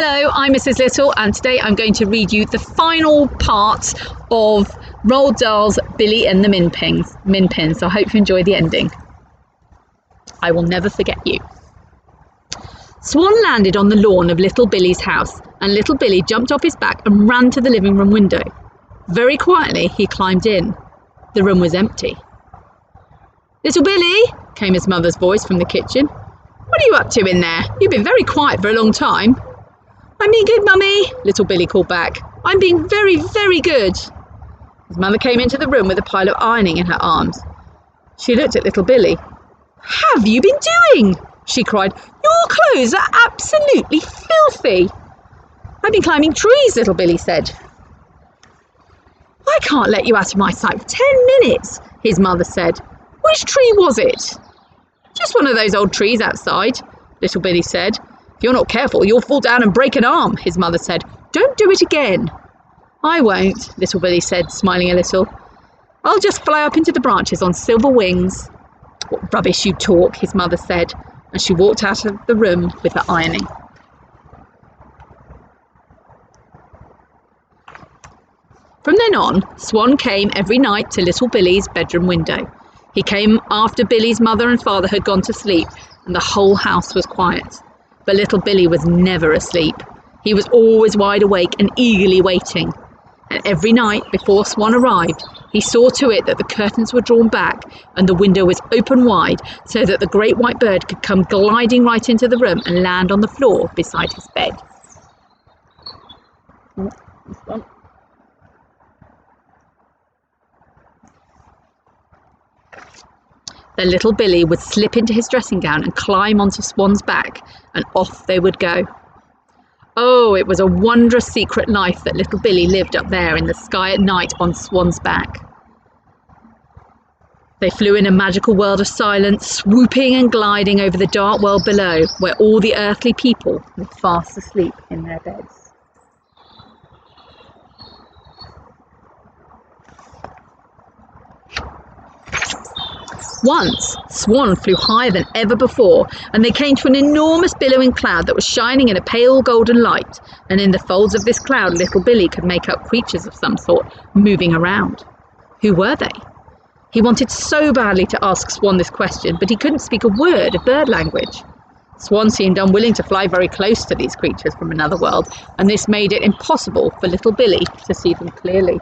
Hello, I'm Mrs. Lytle, and today I'm going to read you the final part of Roald Dahl's Billy and the Minpins. So I hope you enjoy the ending. I will never forget you. Swan landed on the lawn of Little Billy's house, and Little Billy jumped off his back and ran to the living room window. Very quietly, he climbed in. The room was empty. "Little Billy," came his mother's voice from the kitchen. "What are you up to in there? You've been very quiet for a long time." "I'm being good, Mummy," Little Billy called back. "I'm being very, very good." His mother came into the room with a pile of ironing in her arms. She looked at Little Billy. "Have you been doing?" she cried. "Your clothes are absolutely filthy." "I've been climbing trees," Little Billy said. "I can't let you out of my sight for 10 minutes, his mother said. "Which tree was it?" "Just one of those old trees outside," Little Billy said. "If you're not careful, you'll fall down and break an arm," his mother said. "Don't do it again." "I won't," Little Billy said, smiling a little. "I'll just fly up into the branches on silver wings." "What rubbish you talk," his mother said, and she walked out of the room with her ironing. From then on, Swan came every night to Little Billy's bedroom window. He came after Billy's mother and father had gone to sleep, and the whole house was quiet. But Little Billy was never asleep. He was always wide awake and eagerly waiting. And every night before Swan arrived, he saw to it that the curtains were drawn back and the window was open wide so that the great white bird could come gliding right into the room and land on the floor beside his bed. Then Little Billy would slip into his dressing gown and climb onto Swan's back, and off they would go. Oh, it was a wondrous secret life that Little Billy lived up there in the sky at night on Swan's back. They flew in a magical world of silence, swooping and gliding over the dark world below, where all the earthly people were fast asleep in their beds. Once, Swan flew higher than ever before, and they came to an enormous billowing cloud that was shining in a pale golden light, and in the folds of this cloud Little Billy could make out creatures of some sort moving around. Who were they? He wanted so badly to ask Swan this question, but he couldn't speak a word of bird language. Swan seemed unwilling to fly very close to these creatures from another world, and this made it impossible for Little Billy to see them clearly.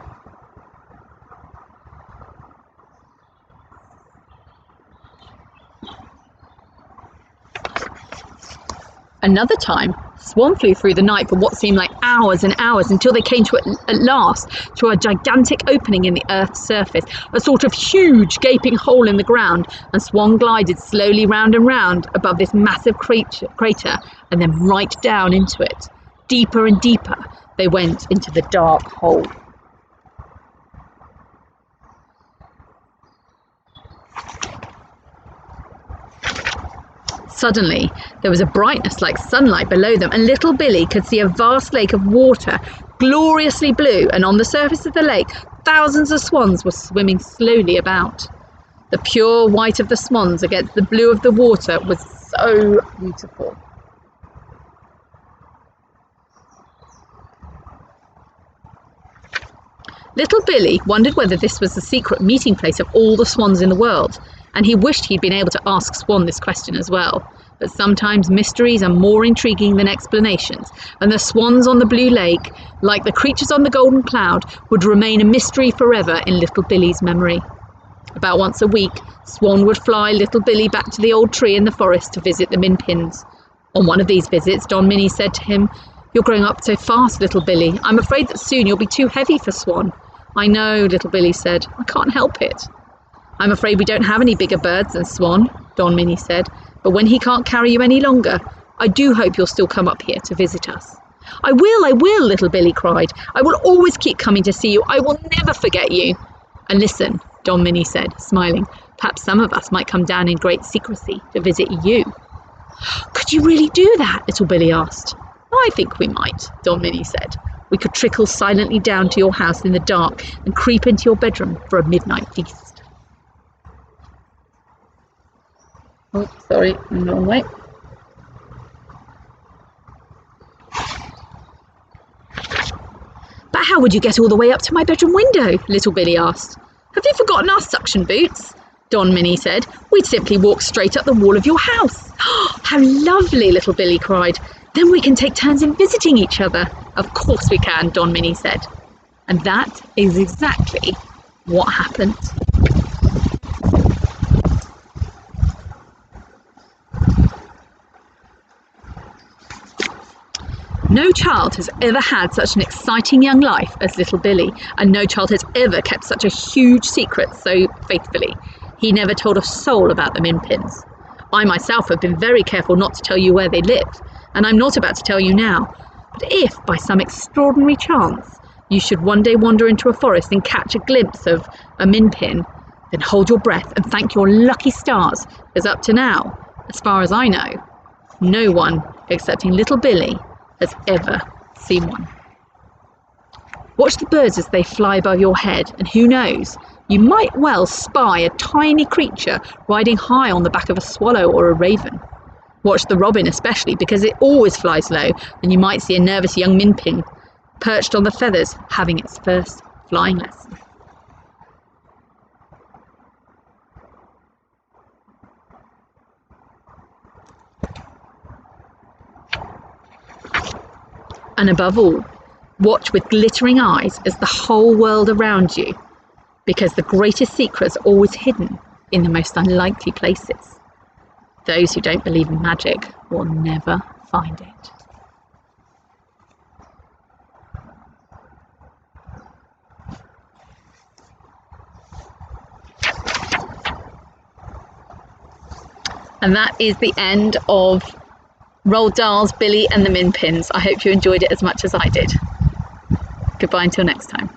Another time, Swan flew through the night for what seemed like hours and hours until they came to at last to a gigantic opening in the earth's surface, a sort of huge gaping hole in the ground, and Swan glided slowly round and round above this massive crater and then right down into it. Deeper and deeper they went into the dark hole. Suddenly, there was a brightness like sunlight below them, and Little Billy could see a vast lake of water, gloriously blue, and on the surface of the lake, thousands of swans were swimming slowly about. The pure white of the swans against the blue of the water was so beautiful. Little Billy wondered whether this was the secret meeting place of all the swans in the world, and he wished he'd been able to ask Swan this question as well. But sometimes mysteries are more intriguing than explanations, and the swans on the blue lake, like the creatures on the golden cloud, would remain a mystery forever in Little Billy's memory. About once a week, Swan would fly Little Billy back to the old tree in the forest to visit the Minpins. On one of these visits, Don Minnie said to him, "You're growing up so fast, Little Billy. I'm afraid that soon you'll be too heavy for Swan." "I know," Little Billy said. "I can't help it." "I'm afraid we don't have any bigger birds than Swan," Don Minnie said. "But when he can't carry you any longer, I do hope you'll still come up here to visit us." I will," Little Billy cried. "I will always keep coming to see you. I will never forget you." "And listen," Don Minnie said, smiling, "perhaps some of us might come down in great secrecy to visit you." "Could you really do that?" Little Billy asked. "I think we might," Don Minnie said. "We could trickle silently down to your house in the dark and creep into your bedroom for a midnight feast." Oh, sorry, wrong way. How would you get all the way up to my bedroom window? Little Billy asked. Have you forgotten our suction boots? Don Minnie said. We'd simply walk straight up the wall of your house. How lovely, Little Billy cried. Then we can take turns in visiting each other. Of course we can, Don Minnie said. And that is exactly what happened. No child has ever had such an exciting young life as little Billy, and no child has ever kept such a huge secret so faithfully. He never told a soul about the Minpins. I myself have been very careful not to tell you where they lived, and I'm not about to tell you now. But if, by some extraordinary chance, you should one day wander into a forest and catch a glimpse of a Minpin, then hold your breath and thank your lucky stars, because up to now, as far as I know, no one, excepting little Billy, has ever seen one. Watch the birds as they fly above your head, and who knows, you might well spy a tiny creature riding high on the back of a swallow or a raven. Watch the robin especially, because it always flies low, and you might see a nervous young Minpin perched on the feathers having its first flying lesson. And above all, watch with glittering eyes as the whole world around you, because the greatest secrets are always hidden in the most unlikely places. Those who don't believe in magic will never find it. And that is the end of Roald Dahl's Billy and the Minpins. I hope you enjoyed it as much as I did. Goodbye until next time.